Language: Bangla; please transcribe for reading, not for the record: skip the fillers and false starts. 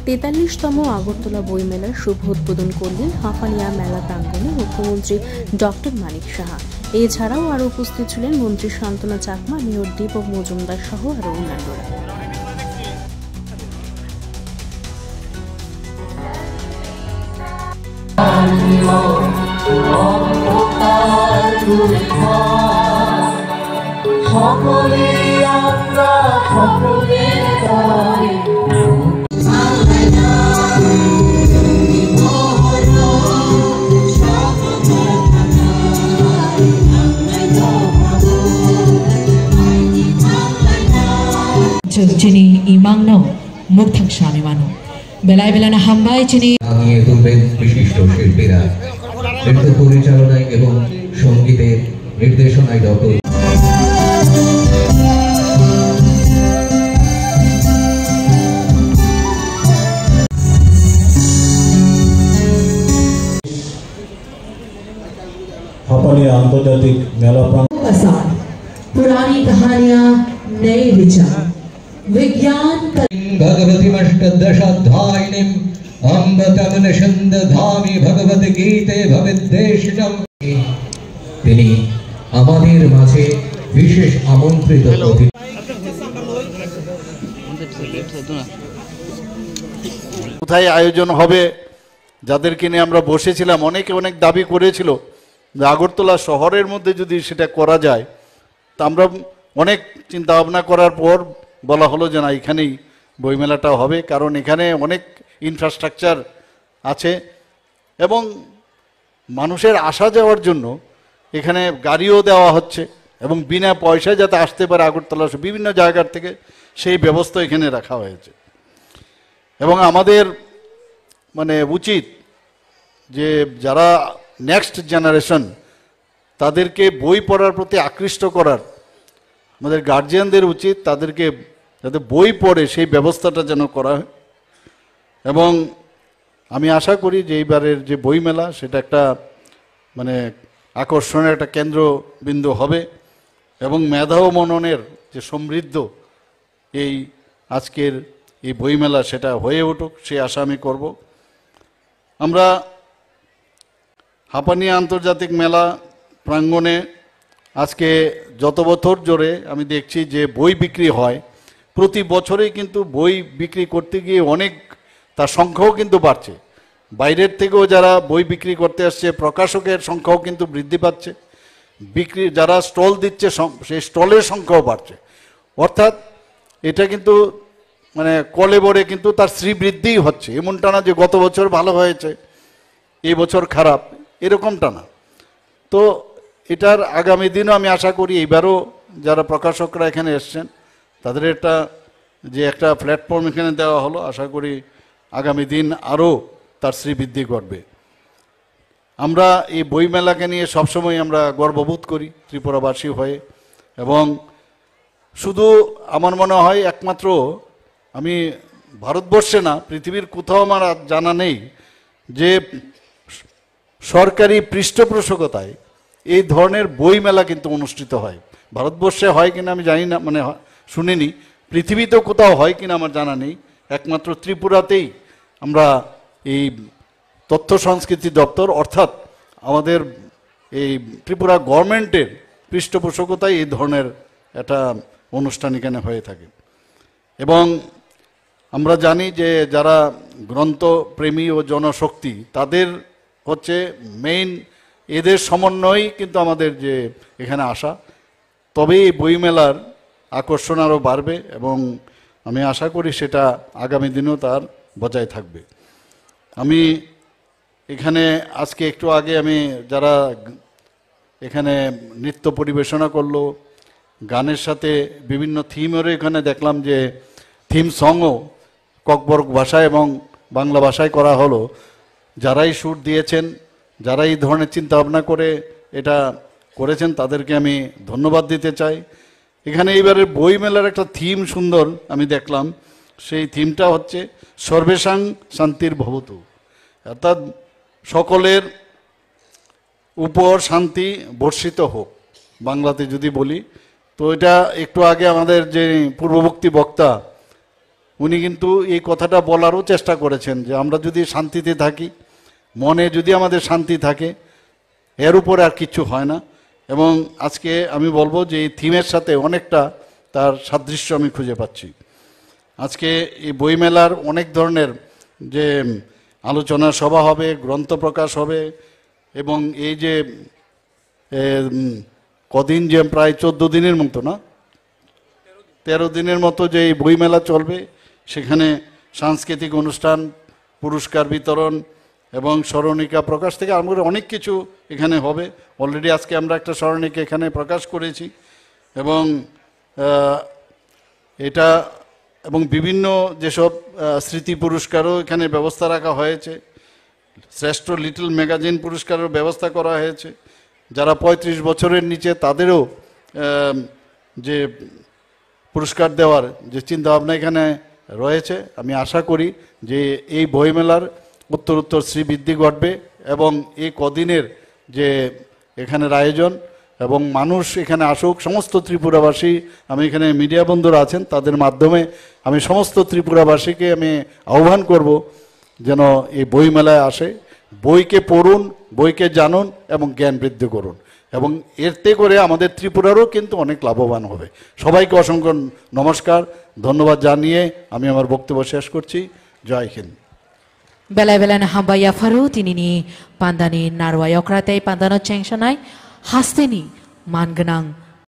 43তম আগরতলা বইমেলার শুভ উদ্বোধন করলেন হাঁপানিয়া মেলা প্রাঙ্গণে মুখ্যমন্ত্রী ডক্টর মানিক সাহা। এছাড়াও আরও উপস্থিত ছিলেন মন্ত্রী শান্তনা চাকমা, মেয়র দীপক মজুমদার সহ আরও অন্যান্যরা। Chini imang no mukthang shami mano belai belana hambai chini আগিয়ে তুলবেন বিশিষ্ট শিল্পীরা। নৃত্য পরিচালনায় এবং সঙ্গীতের নির্দেশনায় ডক্টর हापानिया आंतर्जातिक मेला प्रांगण पुरानी कहानियां नए विचार विज्ञान भगवतीमष्टदशाध्यायिनीं अम्बतमनशन्दधामि भगवद्गीते भविद्देशिनं। তিনি আমাদের মাঝে বিশেষ আমন্ত্রিত অতিথি। কোথায় আয়োজন হবে যাদেরকে নিয়ে আমরা বসেছিলাম, অনেকে অনেক দাবি করেছিল যে আগরতলা শহরের মধ্যে যদি সেটা করা যায়, তা আমরা অনেক চিন্তা ভাবনা করার পর বলা হলো যে না, এখানেই বইমেলাটা হবে, কারণ এখানে অনেক ইনফ্রাস্ট্রাকচার আছে এবং মানুষের আসা যাওয়ার জন্য এখানে গাড়িও দেওয়া হচ্ছে এবং বিনা পয়সায় যাতে আসতে পারে আগরতলা বিভিন্ন জায়গার থেকে, সেই ব্যবস্থা এখানে রাখা হয়েছে। এবং আমাদের মানে উচিত যে যারা নেক্সট জেনারেশন তাদেরকে বই পড়ার প্রতি আকৃষ্ট করার, আমাদের গার্জিয়ানদের উচিত তাদেরকে যাতে বই পড়ে সেই ব্যবস্থাটা যেন করা হয়। এবং আমি আশা করি যে এইবারের যে বইমেলা সেটা একটা মানে আকর্ষণের একটা কেন্দ্রবিন্দু হবে এবং মেধা ও মননের যে সমৃদ্ধ এই আজকের এই বইমেলা সেটা হয়ে উঠুক, সেই আশা আমি করব। আমরা হাঁপানিয়া আন্তর্জাতিক মেলা প্রাঙ্গণে আজকে যত বছর জোরে আমি দেখছি যে বই বিক্রি হয়, প্রতি বছরেই কিন্তু বই বিক্রি করতে গিয়ে অনেক তার সংখ্যাও কিন্তু বাড়ছে। বাইরের থেকেও যারা বই বিক্রি করতে আসছে, প্রকাশকের সংখ্যাও কিন্তু বৃদ্ধি পাচ্ছে, বিক্রি যারা স্টল দিচ্ছে সেই স্টলের সংখ্যাও বাড়ছে। অর্থাৎ এটা কিন্তু মানে কলে বড়ে কিন্তু তার শ্রীবৃদ্ধিই হচ্ছে। এমনটা না যে গত বছর ভালো হয়েছে এই বছর খারাপ, এরকমটা না। তো এটার আগামী দিনও আমি আশা করি এইবারও যারা প্রকাশকরা এখানে এসছেন তাদের একটা প্ল্যাটফর্ম এখানে দেওয়া হলো, আশা করি আগামী দিন আরও তার শ্রীবৃদ্ধি ঘটবে। আমরা এই বইমেলাকে নিয়ে সবসময় আমরা গর্ববোধ করি ত্রিপুরাবাসী হয়ে, এবং শুধু আমার মনে হয় একমাত্র আমি ভারতবর্ষে না, পৃথিবীর কোথাও আমার জানা নেই যে সরকারি পৃষ্ঠপোষকতায় এই ধরনের বইমেলা কিন্তু অনুষ্ঠিত হয়। ভারতবর্ষে হয় কিনা আমি জানি না, মানে শুনিনি, পৃথিবীতেও কোথাও হয় কিনা আমার জানা নেই। একমাত্র ত্রিপুরাতেই আমরা এই তথ্য সংস্কৃতি দপ্তর অর্থাৎ আমাদের এই ত্রিপুরা গভর্নমেন্টের পৃষ্ঠপোষকতায় এই ধরনের একটা অনুষ্ঠান এখানে হয়ে থাকে। এবং আমরা জানি যে যারা গ্রন্থপ্রেমী ও জনশক্তি তাদের হচ্ছে মেইন, এদের সমন্বয়ই কিন্তু আমাদের যে এখানে আসা। তবে এই বইমেলার আকর্ষণ আরও বাড়বে এবং আমি আশা করি সেটা আগামী দিনেও তার বজায় থাকবে। আমি এখানে আজকে একটু আগে আমি যারা এখানে নৃত্য পরিবেশনা করলো, গানের সাথে বিভিন্ন থিমেরও এখানে দেখলাম যে থিম সংও ককবরক ভাষায় এবং বাংলা ভাষায় করা হলো। যারাই সুর দিয়েছেন, যারা এই ধরনের চিন্তাভাবনা করে এটা করেছেন তাদেরকে আমি ধন্যবাদ দিতে চাই। এখানে এইবারের বইমেলার একটা থিম সুন্দর আমি দেখলাম, সেই থিমটা হচ্ছে সর্বেশাং শান্তির ভবতু, অর্থাৎ সকলের উপর শান্তি বর্ষিত হোক, বাংলাতে যদি বলি। তো এটা একটু আগে আমাদের যে পূর্ববর্তী বক্তা উনি কিন্তু এই কথাটা বলারও চেষ্টা করেছেন যে আমরা যদি শান্তিতে থাকি, মনে যদি আমাদের শান্তি থাকে, এর উপরে আর কিচ্ছু হয় না। এবং আজকে আমি বলবো যে এই থিমের সাথে অনেকটা তার সাদৃশ্য আমি খুঁজে পাচ্ছি। আজকে এই বইমেলার অনেক ধরনের যে আলোচনা সভা হবে, গ্রন্থ প্রকাশ হবে, এবং এই যে কদিন যে প্রায় 14 দিনের মতো না 13 দিনের মতো যে এই বইমেলা চলবে, সেখানে সাংস্কৃতিক অনুষ্ঠান, পুরস্কার বিতরণ এবং স্মরণিকা প্রকাশ থেকে আরম্ভ করে অনেক কিছু এখানে হবে। অলরেডি আজকে আমরা একটা স্মরণিকা এখানে প্রকাশ করেছি, এবং এটা এবং বিভিন্ন যেসব স্মৃতি পুরস্কারও এখানে ব্যবস্থা রাখা হয়েছে। শ্রেষ্ঠ লিটল ম্যাগাজিন পুরস্কারের ব্যবস্থা করা হয়েছে। যারা 35 বছরের নিচে তাদেরও যে পুরস্কার দেওয়ার যে চিন্তাভাবনা এখানে রয়েছে। আমি আশা করি যে এই বইমেলার উত্তরোত্তর শ্রীবৃদ্ধি ঘটবে, এবং এই কদিনের যে এখানের আয়োজন এবং মানুষ এখানে আসুক, সমস্ত ত্রিপুরাবাসী, আমি এখানে মিডিয়া বন্ধুরা আছেন তাদের মাধ্যমে আমি সমস্ত ত্রিপুরাবাসীকে আমি আহ্বান করব যেন এই বইমেলায় আসে, বইকে পড়ুন, বইকে জানুন এবং জ্ঞান বৃদ্ধি করুন, এবং এতে করে আমাদের ত্রিপুরারও কিন্তু অনেক লাভবান হবে। সবাইকে অসংখ্য নমস্কার, ধন্যবাদ জানিয়ে আমি আমার বক্তব্য শেষ করছি। জয় Hind. Belai-belai hambaya faru tinini pandani narwayokratai pandano chengsanai hasteni manganang